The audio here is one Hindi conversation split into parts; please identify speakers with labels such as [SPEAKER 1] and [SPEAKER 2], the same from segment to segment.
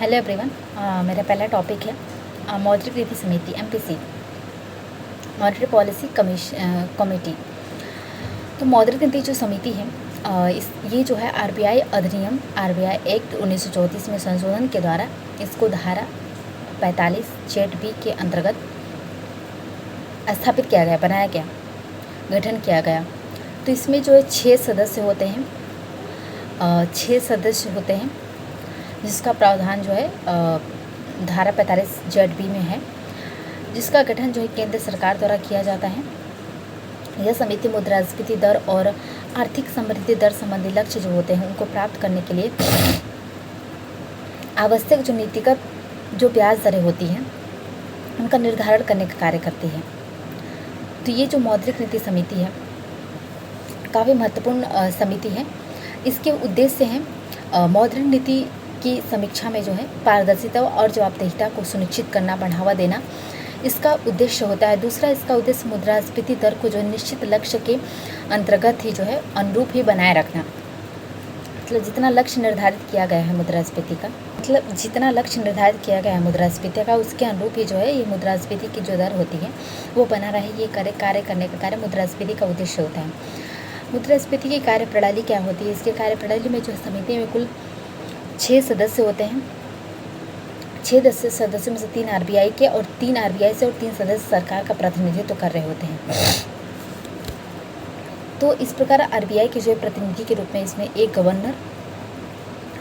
[SPEAKER 1] Hello everyone. मेरा पहला टॉपिक है मौद्रिक नीति समिति एमपीसी, मॉनेटरी पॉलिसी कमेटी। तो मौद्रिक नीति जो समिति है ये जो है आरबीआई अधिनियम आरबीआई एक्ट 1934 में संशोधन के द्वारा इसको धारा 45 जेड बी के अंतर्गत स्थापित किया गया, बनाया गया, गठन किया गया। तो इसमें जो है 6 सदस्य होते हैं, 6 सदस्य होते हैं, जिसका प्रावधान जो है धारा 45 जेड बी में है, जिसका गठन जो है केंद्र सरकार द्वारा किया जाता है। यह समिति मुद्रास्फीति दर और आर्थिक समृद्धि दर संबंधी लक्ष्य जो होते हैं उनको प्राप्त करने के लिए आवश्यक जो नीतिगत जो ब्याज दरें होती हैं उनका निर्धारण करने का कार्य करती है। तो ये जो मौद्रिक नीति समिति है काफ़ी महत्वपूर्ण समिति है। इसके उद्देश्य हैं मौद्रिक नीति की समीक्षा में जो है पारदर्शिता और जवाबदेहिता को सुनिश्चित करना, बढ़ावा देना इसका उद्देश्य होता है। दूसरा इसका उद्देश्य मुद्रास्फीति दर को जो निश्चित लक्ष्य के अंतर्गत ही जो है अनुरूप ही बनाए रखना। मतलब जितना लक्ष्य निर्धारित किया गया है मुद्रास्फीति का, उसके अनुरूप ही जो है ये मुद्रास्फीति की जो दर होती है वो बना रहे, ये कार्य करने का कार्य मुद्रास्फीति का उद्देश्य होता है। मुद्रास्फीति की कार्यप्रणाली क्या होती है? इसके कार्यप्रणाली में जो समिति में कुल 6 सदस्य होते हैं। 6 सदस्यों में से 3 आरबीआई के और 3 आरबीआई से और 3 सदस्य सरकार का प्रतिनिधित्व कर रहे होते हैं। तो इस प्रकार आरबीआई के जो प्रतिनिधि के रूप में इसमें एक गवर्नर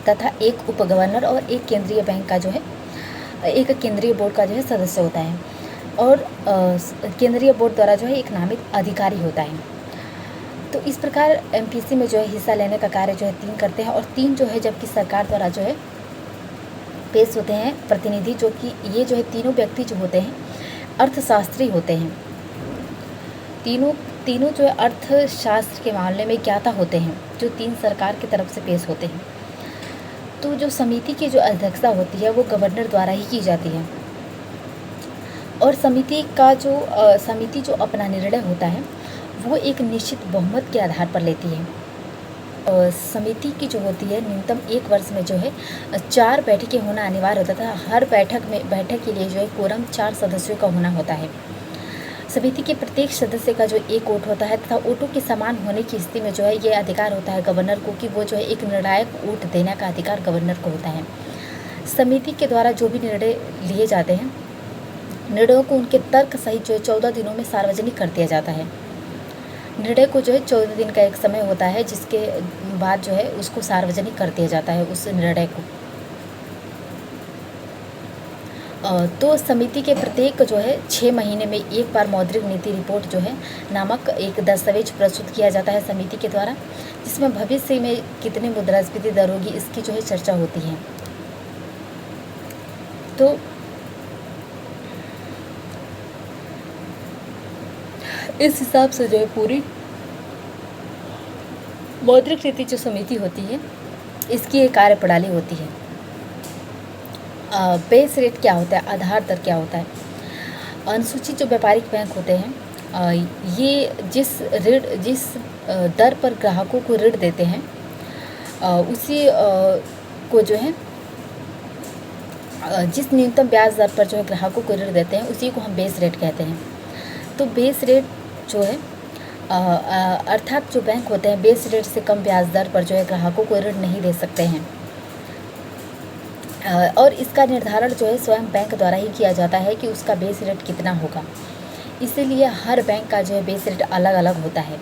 [SPEAKER 1] तथा एक उप गवर्नर और एक केंद्रीय बैंक का जो है एक केंद्रीय बोर्ड का जो है सदस्य होता है, और केंद्रीय बोर्ड द्वारा जो है एक नामित अधिकारी होता है। तो इस प्रकार एमपीसी में जो है हिस्सा लेने का कार्य जो है 3 करते हैं, और 3 जो है जबकि सरकार द्वारा जो है पेश होते हैं प्रतिनिधि, जो कि ये जो है तीनों व्यक्ति जो होते हैं अर्थशास्त्री होते हैं। तीनों जो है अर्थशास्त्र के मामले में ज्ञाता होते हैं, जो 3 सरकार की तरफ से पेश होते हैं। तो जो समिति की जो अध्यक्षता होती है वो गवर्नर द्वारा ही की जाती है, और समिति जो अपना निर्णय होता है वो एक निश्चित बहुमत के आधार पर लेती है। समिति की जो होती है न्यूनतम 1 वर्ष में जो है 4 बैठकें होना अनिवार्य होता था। हर बैठक के लिए जो है कोरम 4 सदस्यों का होना होता है। समिति के प्रत्येक सदस्य का जो एक वोट होता है तथा वोटों के समान होने की स्थिति में जो है ये अधिकार होता है गवर्नर को कि वो जो है एक निर्णायक वोट देने का अधिकार गवर्नर को होता है। समिति के द्वारा जो भी निर्णय लिए जाते हैं, निर्णयों को उनके तर्क सहित जो है 14 दिनों में सार्वजनिक कर दिया जाता है। निर्णय को जो है 14 दिन का एक समय होता है, जिसके बाद जो है उसको सार्वजनिक कर दिया जाता है उस निर्णय को। तो समिति के प्रत्येक जो है 6 महीने में एक बार मौद्रिक नीति रिपोर्ट जो है नामक एक दस्तावेज प्रस्तुत किया जाता है समिति के द्वारा, जिसमें भविष्य में कितनी मुद्रास्फीति दर होगी इसकी जो है चर्चा होती है। तो इस हिसाब से जो है पूरी मौद्रिक नीति जो समिति होती है इसकी एक कार्यप्रणाली होती है। बेस रेट क्या होता है, आधार दर क्या होता है? अनुसूचित जो व्यापारिक बैंक होते हैं ये जिस दर पर ग्राहकों को ऋण देते हैं उसी को जो है जिस न्यूनतम ब्याज दर पर जो है ग्राहकों को ऋण देते हैं उसी को हम बेस रेट कहते हैं। तो बेस रेट जो है अर्थात जो बैंक होते हैं बेस रेट से कम ब्याज दर पर जो है ग्राहकों को ऋण नहीं दे सकते हैं, और इसका निर्धारण जो है स्वयं बैंक द्वारा ही किया जाता है कि उसका बेस रेट कितना होगा। इसीलिए हर बैंक का जो है बेस रेट अलग अलग होता है।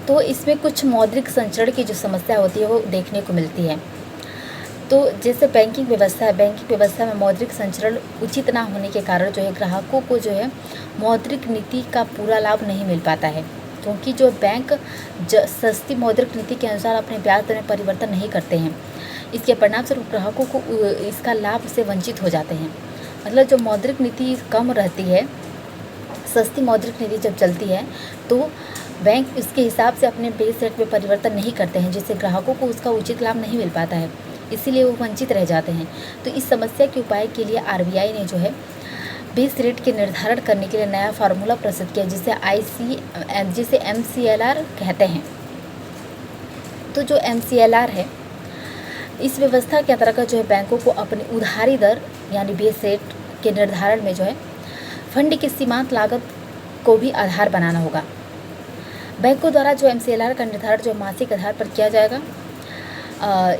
[SPEAKER 1] तो इसमें कुछ मौद्रिक संचरण की जो समस्या होती है वो देखने को मिलती है। तो जैसे बैंकिंग व्यवस्था में मौद्रिक संचरण उचित ना होने के कारण जो है ग्राहकों को जो है मौद्रिक नीति का पूरा लाभ नहीं मिल पाता है, क्योंकि जो बैंक सस्ती मौद्रिक नीति के अनुसार अपने ब्याज दर में परिवर्तन नहीं करते हैं। इसके परिणामस्वरूप ग्राहकों को इसका लाभ से वंचित हो जाते हैं। मतलब जो मौद्रिक नीति कम रहती है, सस्ती मौद्रिक नीति जब चलती है तो बैंक इसके हिसाब से अपने बेस रेट में परिवर्तन नहीं करते हैं, जिससे ग्राहकों को उसका उचित लाभ नहीं मिल पाता है, इसीलिए वो वंचित रह जाते हैं। तो इस समस्या के उपाय के लिए आरबीआई ने जो है बेस रेट के निर्धारण करने के लिए नया फार्मूला प्रस्तुत किया जिसे MCLR कहते हैं। तो जो MCLR है, इस व्यवस्था के अंतर्गत जो है बैंकों को अपनी उधारी दर यानी बेस रेट के निर्धारण में जो है फंड की सीमांत लागत को भी आधार बनाना होगा। बैंकों द्वारा जो MCLR का निर्धारण जो मासिक आधार पर किया जाएगा,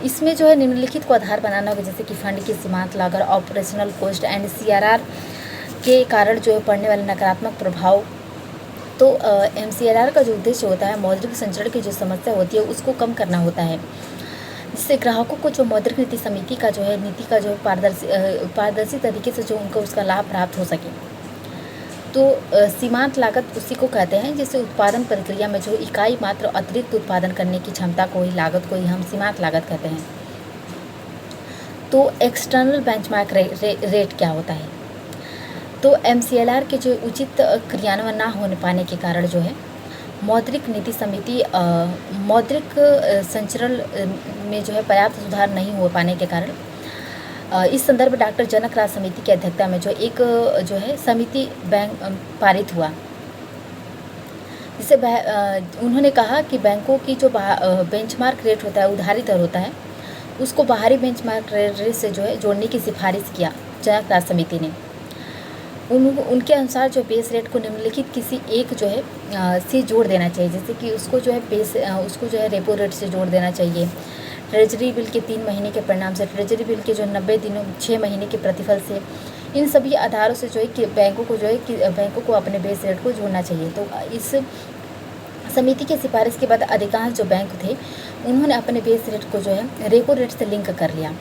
[SPEAKER 1] इसमें जो है निम्नलिखित को आधार बनाना होगा, जैसे कि फंड की सीमांत लागत, ऑपरेशनल कॉस्ट एंड CRR के कारण जो है पड़ने वाले नकारात्मक प्रभाव। तो MCLR का जो उद्देश्य होता है, मौद्रिक संचरण की जो समस्या होती है उसको कम करना होता है, जिससे ग्राहकों को जो मौद्रिक नीति समिति का जो है नीति का जो पारदर्शी तरीके से जो उनको उसका लाभ प्राप्त हो सके। तो सीमांत लागत उसी को कहते हैं जिससे उत्पादन प्रक्रिया में जो इकाई मात्र अतिरिक्त उत्पादन करने की क्षमता को ही लागत को ही हम सीमांत लागत कहते हैं। तो एक्सटर्नल बेंचमार्क रेट क्या होता है? तो MCLR के जो उचित क्रियान्वयन ना होने पाने के कारण जो है मौद्रिक नीति समिति मौद्रिक संचरण में जो है पर्याप्त सुधार नहीं हो पाने के कारण इस संदर्भ में डॉक्टर जनक राज समिति की अध्यक्षता में जो एक जो है समिति बैंक पारित हुआ, जिसे उन्होंने कहा कि बैंकों की जो बेंचमार्क रेट होता है, उधारी दर होता है, उसको बाहरी बेंचमार्क रेट से जो है जोड़ने की सिफारिश किया जनक राज समिति ने। उनके अनुसार जो बेस रेट को निम्नलिखित किसी एक जो है से जोड़ देना चाहिए, जैसे कि उसको जो है रेपो रेट से जोड़ देना चाहिए, ट्रेजरी बिल के 3 महीने के परिणाम से, ट्रेजरी बिल के जो 90 दिनों 6 महीने के प्रतिफल से, इन सभी आधारों से जो है कि बैंकों को अपने बेस रेट को जोड़ना चाहिए। तो इस समिति की सिफारिश के बाद अधिकांश जो बैंक थे उन्होंने अपने बेस रेट को जो है रेपो रेट से लिंक कर लिया।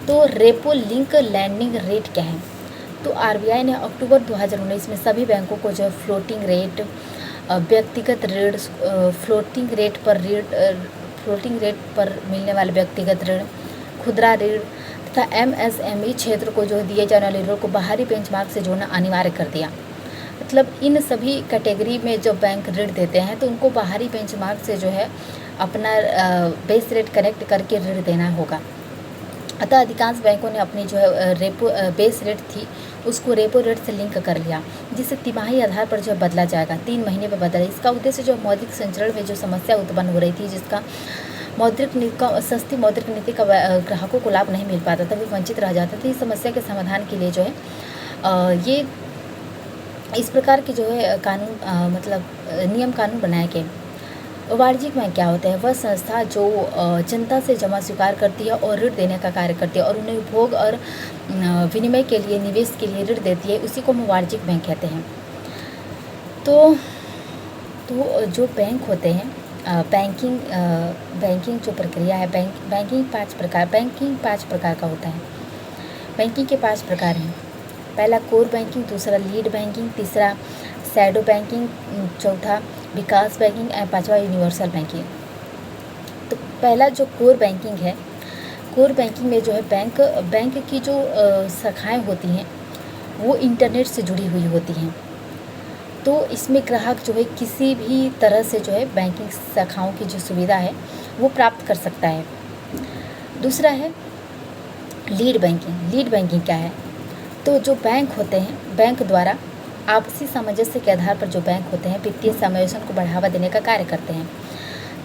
[SPEAKER 1] तो रेपो लिंक लैंडिंग रेट क्या है? तो RBI ने अक्टूबर 2019 में सभी बैंकों को जो फ्लोटिंग रेट, व्यक्तिगत ऋण, फ्लोटिंग रेट पर मिलने वाले व्यक्तिगत ऋण, खुदरा ऋण तथा MSME क्षेत्र को जो दिए जाने वाले ऋण को बाहरी बेंचमार्क से जोड़ना अनिवार्य कर दिया। मतलब इन सभी कैटेगरी में जो बैंक ऋण देते हैं तो उनको बाहरी बेंचमार्क से जो है अपना बेस रेट कनेक्ट करके ऋण देना होगा। अतः अधिकांश बैंकों ने अपनी जो है बेस रेट थी उसको रेपो रेट से लिंक कर लिया, जिसे तिमाही आधार पर जो बदला जाएगा, 3 महीने पर बदला। इसका उद्देश्य जो मौद्रिक संचरण में जो समस्या उत्पन्न हो रही थी, जिसका सस्ती मौद्रिक नीति का ग्राहकों को लाभ नहीं मिल पाता था, वे वंचित रह जाते थे। इस समस्या के समाधान के लिए जो है ये इस प्रकार के जो है नियम कानून बनाए गए। वाणिज्यिक बैंक क्या होता है? वह संस्था जो जनता से जमा स्वीकार करती है और ऋण देने का कार्य करती है और उन्हें उपभोग और विनिमय के लिए, निवेश के लिए ऋण देती है, उसी को हम वाणिज्यिक बैंक कहते हैं। तो जो बैंक होते हैं, बैंकिंग जो प्रक्रिया है, बैंकिंग 5 प्रकार का होता है। बैंकिंग के 5 प्रकार हैं। पहला कोर बैंकिंग, दूसरा लीड बैंकिंग, तीसरा शैडो बैंकिंग, चौथा विकास बैंकिंग और 5वां यूनिवर्सल बैंकिंग। तो पहला जो कोर बैंकिंग है, कोर बैंकिंग में जो है बैंक की जो शाखाएं होती हैं वो इंटरनेट से जुड़ी हुई होती हैं। तो इसमें ग्राहक जो है किसी भी तरह से जो है बैंकिंग शाखाओं की जो सुविधा है वो प्राप्त कर सकता है। दूसरा है लीड बैंकिंग। लीड बैंकिंग क्या है? तो जो बैंक होते हैं, बैंक द्वारा आपसी सामंजस्य के आधार पर जो बैंक होते हैं वित्तीय समावेशन को बढ़ावा देने का कार्य करते हैं।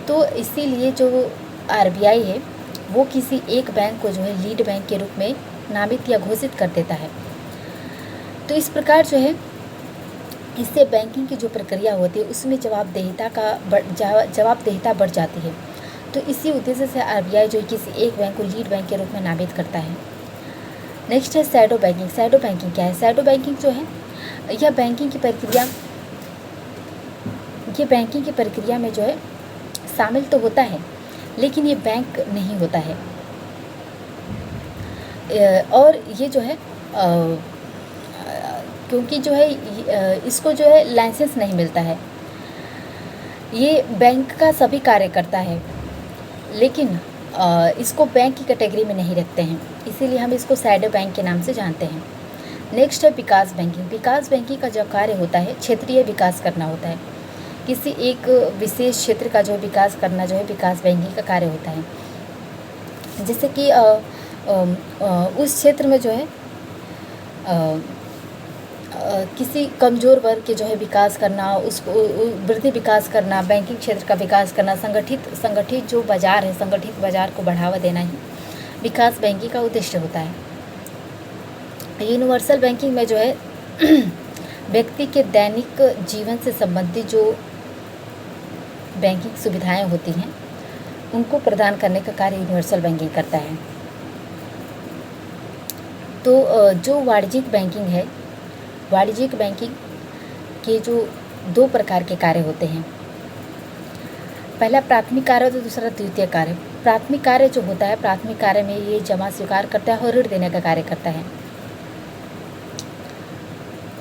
[SPEAKER 1] तो इसीलिए जो RBI है वो किसी एक बैंक को जो है लीड बैंक के रूप में नामित या घोषित कर देता है। तो इस प्रकार जो है इससे बैंकिंग की जो प्रक्रिया होती है उसमें जवाबदेहिता बढ़ जाती है। तो इसी उद्देश्य से RBI जो किसी एक बैंक को लीड बैंक के रूप में नामित करता है। नेक्स्ट है शैडो बैंकिंग। शैडो बैंकिंग क्या है? शैडो बैंकिंग जो है यह बैंकिंग की प्रक्रिया में जो है शामिल तो होता है, लेकिन ये बैंक नहीं होता है। और ये जो है क्योंकि जो है इसको जो है लाइसेंस नहीं मिलता है, ये बैंक का सभी कार्य करता है, लेकिन इसको बैंक की कैटेगरी में नहीं रखते हैं, इसीलिए हम इसको शैडो बैंक के नाम से जानते हैं। नेक्स्ट है विकास बैंकिंग। विकास बैंकिंग का जो कार्य होता है क्षेत्रीय विकास करना होता है। किसी एक विशेष क्षेत्र का जो विकास करना जो है विकास बैंकिंग का कार्य होता है। जैसे कि उस क्षेत्र में जो है किसी कमज़ोर वर्ग के जो है विकास करना, उसको वृद्धि विकास करना, बैंकिंग क्षेत्र का विकास करना, संगठित जो बाज़ार है, संगठित बाज़ार को बढ़ावा देना ही विकास बैंकिंग का उद्देश्य होता है। यूनिवर्सल बैंकिंग में जो है व्यक्ति के दैनिक जीवन से संबंधित जो बैंकिंग सुविधाएं होती हैं उनको प्रदान करने का कार्य यूनिवर्सल बैंकिंग करता है। तो जो वाणिज्यिक बैंकिंग है, वाणिज्यिक बैंकिंग के जो 2 प्रकार के कार्य होते हैं, पहला प्राथमिक कार्य तो दूसरा द्वितीय कार्य। प्राथमिक कार्य जो होता है, प्राथमिक कार्य में ये जमा स्वीकार करता है और ऋण देने का कार्य करता है।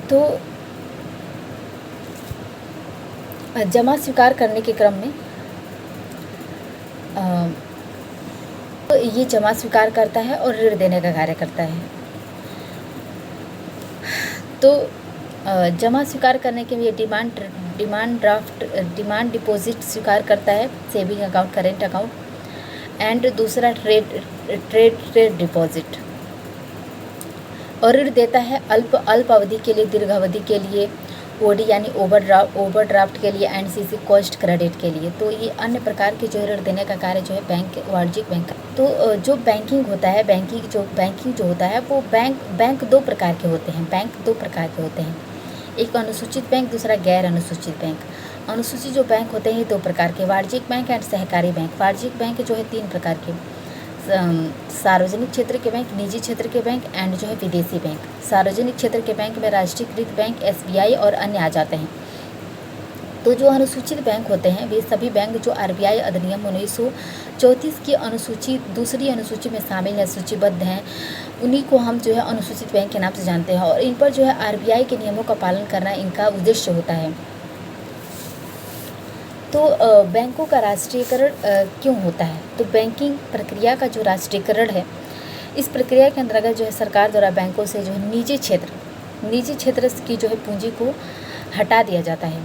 [SPEAKER 1] तो जमा स्वीकार करने के क्रम में तो ये जमा स्वीकार करता है और ऋण देने का कार्य करता है। तो जमा स्वीकार करने के लिए डिमांड ड्राफ्ट, डिमांड डिपॉजिट स्वीकार करता है, saving account, current account, and दूसरा ट्रेड डिपॉजिट। और ऋण देता है अल्प अवधि के लिए, दीर्घ अवधि के लिए, ओडी यानी ओवरड्राफ्ट के लिए, एनसीसी कॉस्ट क्रेडिट के लिए। तो ये अन्य प्रकार के जो ऋण देने का कार्य जो है वाणिज्यिक बैंक का। तो जो बैंकिंग होता है, बैंकिंग जो होता है वो बैंक 2 प्रकार के होते हैं। बैंक 2 प्रकार के होते हैं, एक अनुसूचित बैंक, दूसरा गैर अनुसूचित बैंक। अनुसूचित जो बैंक होते हैं 2 प्रकार के, वाणिज्यिक बैंक एंड सहकारी बैंक। वाणिज्यिक बैंक जो है 3 प्रकार के, सार्वजनिक क्षेत्र के बैंक, निजी क्षेत्र के बैंक एंड जो है विदेशी बैंक। सार्वजनिक क्षेत्र के बैंक में राष्ट्रीयकृत बैंक, एसबीआई और अन्य आ जाते हैं। तो जो अनुसूचित बैंक होते हैं वे सभी बैंक जो आरबीआई अधिनियम 1934 की दूसरी अनुसूची में शामिल है, सूचीबद्ध हैं, उन्हीं को हम जो है अनुसूचित बैंक के नाम से जानते हैं। और इन पर जो है आरबीआई के नियमों का पालन करना इनका उद्देश्य होता है। तो बैंकों का राष्ट्रीयकरण क्यों होता है? तो बैंकिंग प्रक्रिया का जो राष्ट्रीयकरण है, इस प्रक्रिया के अंतर्गत जो है सरकार द्वारा बैंकों से जो है निजी क्षेत्र की जो है पूंजी को हटा दिया जाता है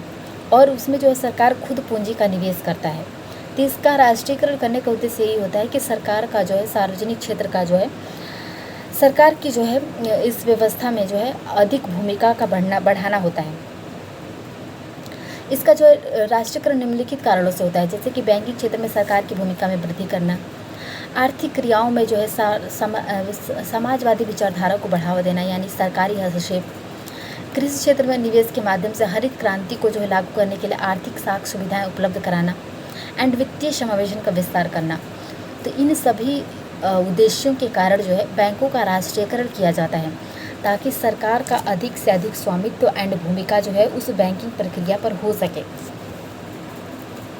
[SPEAKER 1] और उसमें जो है सरकार खुद पूंजी का निवेश करता है। तो इसका राष्ट्रीयकरण करने का उद्देश्य यही होता है कि सरकार का जो है सार्वजनिक क्षेत्र का जो है सरकार की जो है इस व्यवस्था में जो है अधिक भूमिका का बढ़ाना होता है। इसका जो है राष्ट्रीयकरण निम्नलिखित कारणों से होता है, जैसे कि बैंकिंग क्षेत्र में सरकार की भूमिका में वृद्धि करना, आर्थिक क्रियाओं में जो है समाजवादी विचारधारा को बढ़ावा देना यानी सरकारी हस्तक्षेप, कृषि क्षेत्र में निवेश के माध्यम से हरित क्रांति को जो है लागू करने के लिए आर्थिक साख सुविधाएं उपलब्ध कराना एंड वित्तीय समावेशन का विस्तार करना। तो इन सभी उद्देश्यों के कारण जो है बैंकों का राष्ट्रीयकरण किया जाता है ताकि सरकार का अधिक से अधिक स्वामित्व एंड भूमिका जो है उस बैंकिंग प्रक्रिया पर हो सके।